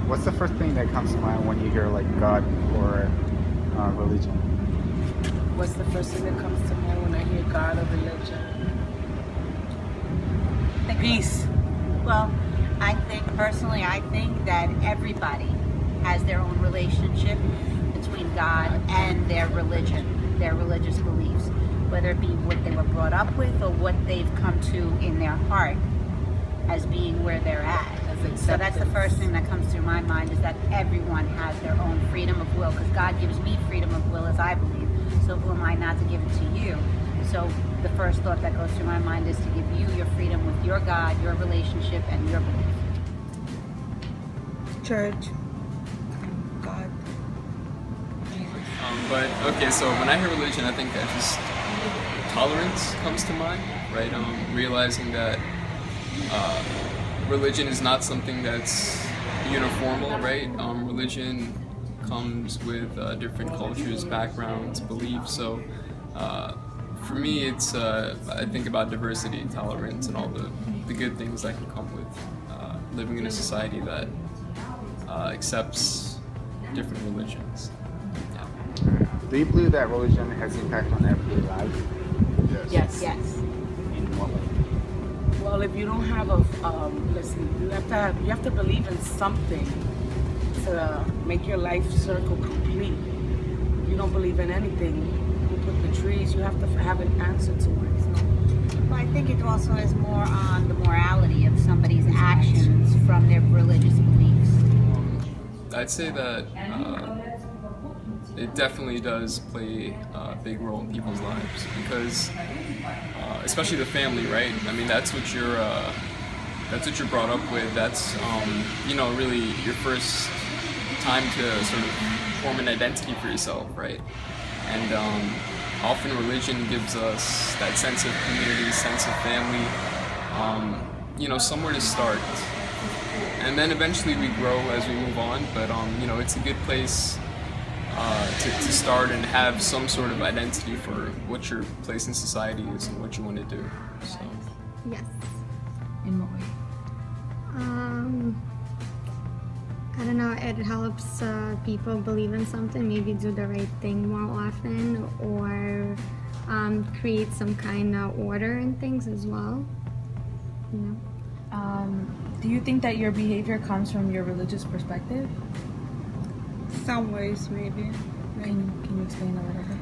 What's the first thing that comes to mind when you hear like God or religion? What's the first thing that comes to mind when I hear God or religion? Peace. Well, I think that everybody has their own relationship between God and their religion, their religious beliefs, whether it be what they were brought up with or what they've come to in their heart as being where they're at. So that's the first thing that comes through my mind, is that everyone has their own freedom of will, because God gives me freedom of will, as I believe. So who am I not to give it to you? So the first thought that goes through my mind is to give you your freedom with your God, your relationship, and your belief. Church. God. But okay, so when I hear religion, I think that just tolerance comes to mind, right? Realizing that religion is not something that's uniformal, right? Religion comes with different cultures, backgrounds, beliefs. So for me, it's I think about diversity, tolerance, and all the good things that can come with living in a society that accepts different religions. Yeah. Do you believe that religion has impact on everyday life? Yes. Yes. In what way? Well, if you don't have listen, you have to believe in something to make your life circle complete. If you don't believe in anything, you put the trees, you have to have an answer to it. So. Well, I think it also is more on the morality of somebody's actions from their religious beliefs. I'd say that it definitely does play a big role in people's lives, because especially the family, right? I mean, that's what you're brought up with. That's really your first time to sort of form an identity for yourself, right? And often religion gives us that sense of community, sense of family, somewhere to start. And then eventually we grow as we move on, but it's a good place to start and have some sort of identity for what your place in society is and what you want to do. So. Yes. In what way? I don't know, it helps people believe in something, maybe do the right thing more often, or create some kind of order in things as well. Do you think that your behavior comes from your religious perspective? Some ways, maybe. Can you explain a little bit?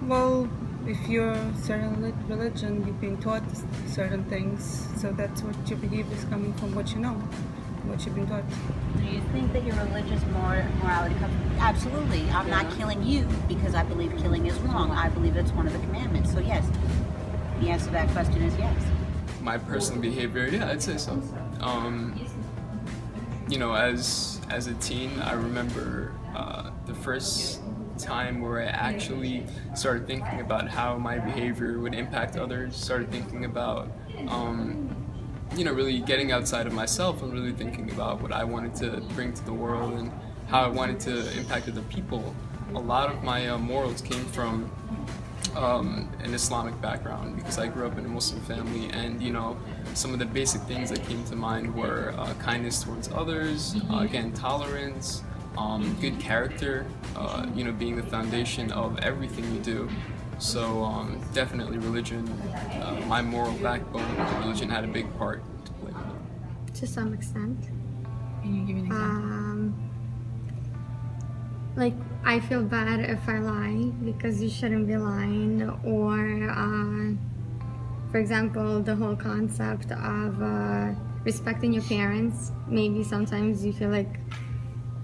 Well, if you're a certain religion, you've been taught certain things, so that's what your behavior is coming from, what you know, what you've been taught. Do you think that your religious morality comes? Absolutely. I'm not killing you because I believe killing is wrong. I believe it's one of the commandments. So yes, the answer to that question is yes. My personal behavior, yeah, I'd say so. As a teen, I remember the first time where I actually started thinking about how my behavior would impact others, started thinking about, really getting outside of myself and really thinking about what I wanted to bring to the world and how I wanted to impact other people. A lot of my morals came from an Islamic background, because I grew up in a Muslim family, and some of the basic things that came to mind were kindness towards others, again, tolerance, good character, being the foundation of everything you do. So definitely religion, my moral backbone, religion had a big part to play. To some extent. Can you give me an example? Like, I feel bad if I lie because you shouldn't be lying, or for example, the whole concept of respecting your parents. Maybe sometimes you feel like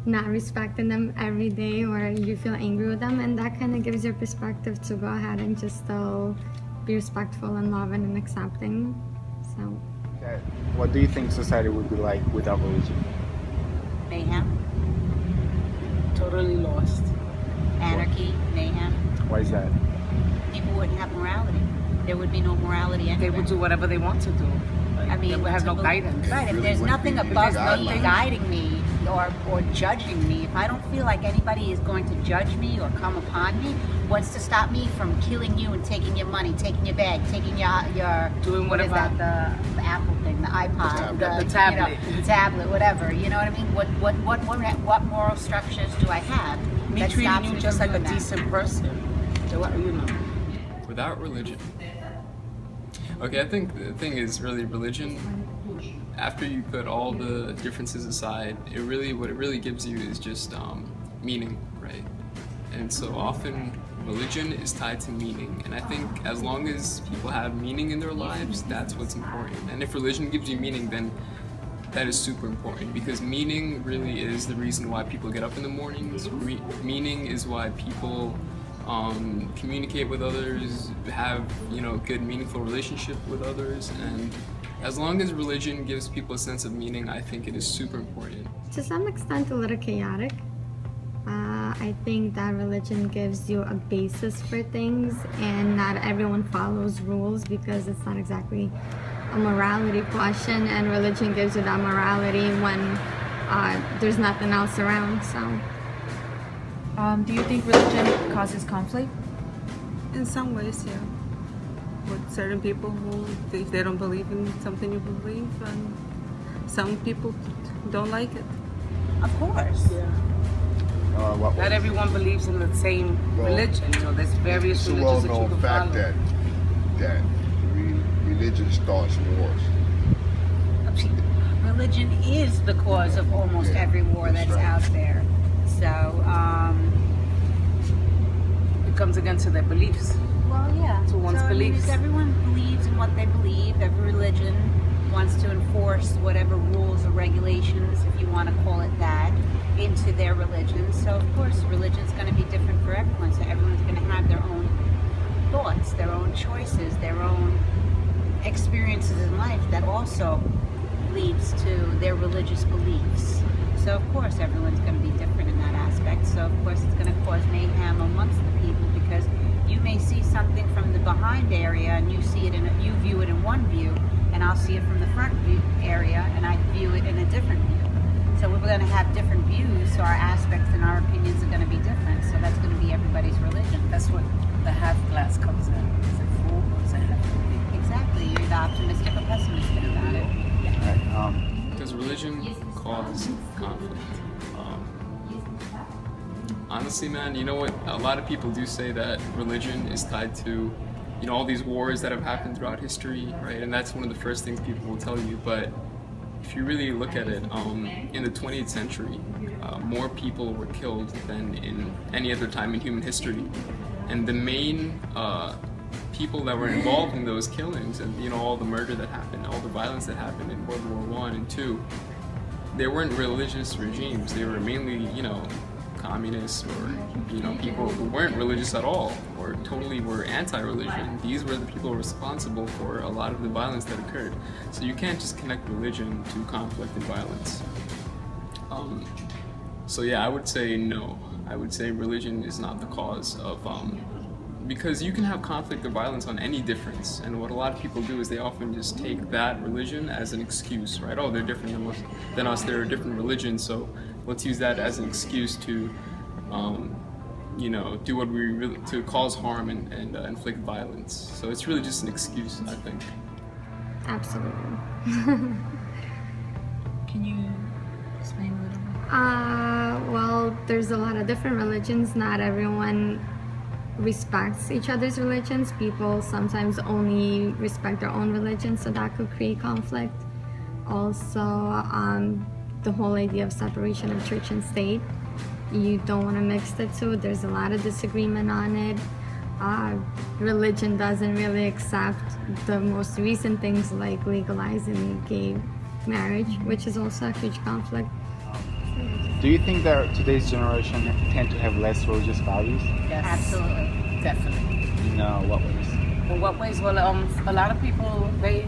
not respecting them every day, or you feel angry with them, and that kind of gives your perspective to go ahead and just still be respectful and loving and accepting. So what do you think society would be like without religion? Mayhem, Totally lost. anarchy, mayhem. Why is that? People wouldn't have morality. There would be no morality anywhere. They would do whatever they want to do. I mean, they would have no to- guidance. Right, if really there's wouldn't nothing be any above me guidelines. guiding me, or judging me, if I don't feel like anybody is going to judge me or come upon me, what's to stop me from killing you and taking your money, taking your bag, taking your Doing what is whatever. that, the Apple thing, the iPod, The tablet. the tablet, whatever. You know what I mean? What moral structures do I have? Me that treating stops you me just from like a doing that? decent person. So, you know. Without religion. Okay, I think the thing is really religion. After you put all the differences aside, what it really gives you is just meaning, right? And so often religion is tied to meaning, and I think as long as people have meaning in their lives, that's what's important. And if religion gives you meaning, then that is super important, because meaning really is the reason why people get up in the mornings. Meaning is why people communicate with others, have good meaningful relationship with others, and as long as religion gives people a sense of meaning, I think it is super important. To some extent, a little chaotic. I think that religion gives you a basis for things, and not everyone follows rules because it's not exactly a morality question, and religion gives you that morality when there's nothing else around. So, Do you think religion causes conflict? In some ways, yeah. With certain people who, if they don't believe in something you believe, and some people don't like it. Of course. What Not everyone believes in the same religion. There's various It's a religions that you well-known can fact follow. that religion starts wars. Religion is the cause of almost every war that's out there. So, It comes against their beliefs. well, yeah. To one's so, beliefs. Everyone believes in what they believe. Every religion wants to enforce whatever rules or regulations, if you want to call it that, into their religion. So, of course, religion's going to be different for everyone. So everyone's going to have their own thoughts, their own choices, their own experiences in life that also leads to their religious beliefs. So, of course, everyone's going to be different in that aspect. So, of course, it's going to cause mayhem amongst the people, because you may see something from the behind area and you view it in one view, and I'll see it from the front view area and I view it in a different view. So we're going to have different views, so our aspects and our opinions are going to be different. So that's going to be everybody's religion. That's what the half glass comes in. Is it full or is it half empty? Exactly. You're either optimistic or pessimistic about it. Right. Does religion cause conflict? Honestly, man, you know what? A lot of people do say that religion is tied to, all these wars that have happened throughout history, right? And that's one of the first things people will tell you. But if you really look at it, in the 20th century, more people were killed than in any other time in human history. And the main people that were involved in those killings and all the murder that happened, all the violence that happened in World War I and II, they weren't religious regimes. They were mainly, communists or people who weren't religious at all or totally were anti-religion. These were the people responsible for a lot of the violence that occurred. So you can't just connect religion to conflict and violence. So yeah, I would say no. I would say religion is not the cause of because you can have conflict or violence on any difference, and what a lot of people do is they often just take that religion as an excuse, right? Oh, they're different than us, they're a different religion, so let's use that as an excuse to, do what we really, to cause harm and inflict violence. So it's really just an excuse, I think. absolutely. Can you explain a little bit? Well, there's a lot of different religions. Not everyone respects each other's religions. People sometimes only respect their own religion, so that could create conflict. Also, the whole idea of separation of church and state. You don't want to mix the two. There's a lot of disagreement on it. Religion doesn't really accept the most recent things like legalizing gay marriage, which is also a huge conflict. Do you think that today's generation tend to have less religious values? Yes. Absolutely. Definitely. In what ways? In what ways? Well, a lot of people, they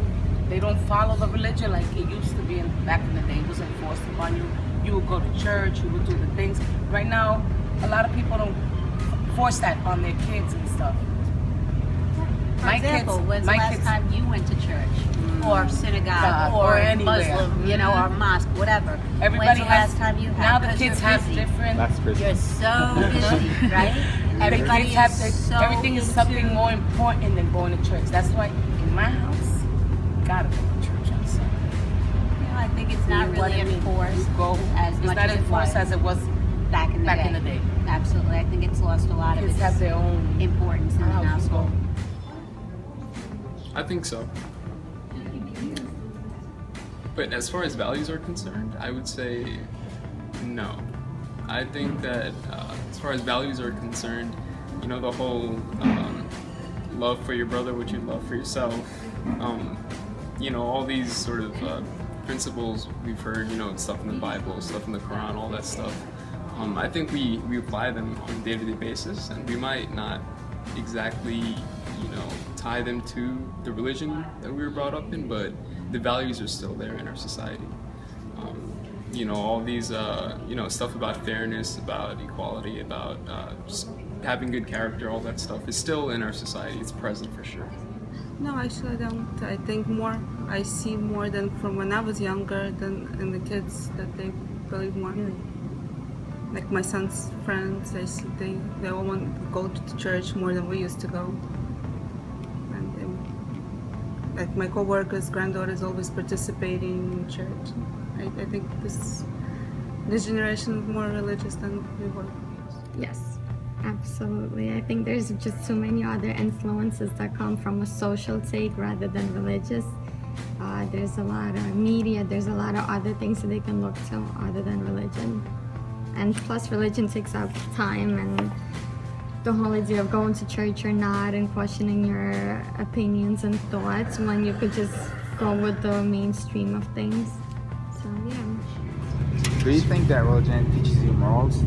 don't follow the religion like it used to be back in the day. It was enforced upon you. You would go to church, you would do the things. Right now, a lot of people don't force that on their kids and stuff. For example, when's the last time you went to church? or synagogue God, or anywhere. Muslim, you know, or mosque, whatever. Everybody When's the has. last time you had? Now the 'Cause kids you're have busy. different. That's You're Christmas. so busy, right? Everybody Kids have is so everything is into- something more important than going to church. That's why in my house, you gotta go to church on Sunday. You know, I think it's not You know what really I mean? enforced You go. as It's much not as enforced as it was back in the day. day. Absolutely, I think it's lost a lot of Kids its have their own importance in the house. You household. go. I think so. But as far as values are concerned, I would say no. I think that as far as values are concerned, you know, the whole love for your brother what you love for yourself, you know, all these sort of principles we've heard, you know, stuff in the Bible, stuff in the Quran, all that stuff. I think we apply them on a day-to-day basis, and we might not exactly, you know, tie them to the religion that we were brought up in, but the values are still there in our society. You know, all these, you know, stuff about fairness, about equality, about just having good character, all that stuff is still in our society. It's present for sure. No, actually, I don't. I think more. I see more than from when I was younger than in the kids that they believe more. Like my son's friends, I see they all want to go to church more than we used to go. And like my co-workers' granddaughter is always participating in church. I think this generation is more religious than we were. Yes, absolutely. I think there's just so many other influences that come from a social take rather than religious. There's a lot of media, there's a lot of other things that they can look to other than religion. And plus religion takes up time, and the whole idea of going to church or not and questioning your opinions and thoughts when you could just go with the mainstream of things. So yeah. Do you think that religion teaches you morals?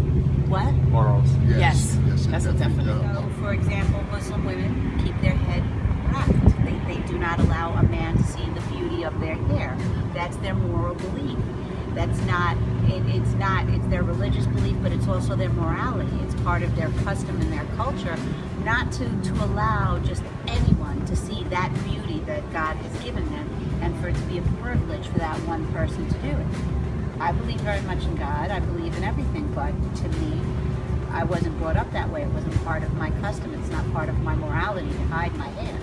What? Morals. Yes, it that's a definitely definite. does. So, for example, Muslim women keep their head wrapped. They do not allow a man to see the beauty of their hair. That's their moral belief. That's not, it's their religious belief, but it's also their morality. It's part of their custom and their culture, not to allow just anyone to see that beauty that God has given them, and for it to be a privilege for that one person to do it. I believe very much in God. I believe in everything, but to me, I wasn't brought up that way. It wasn't part of my custom. It's not part of my morality to hide my hair.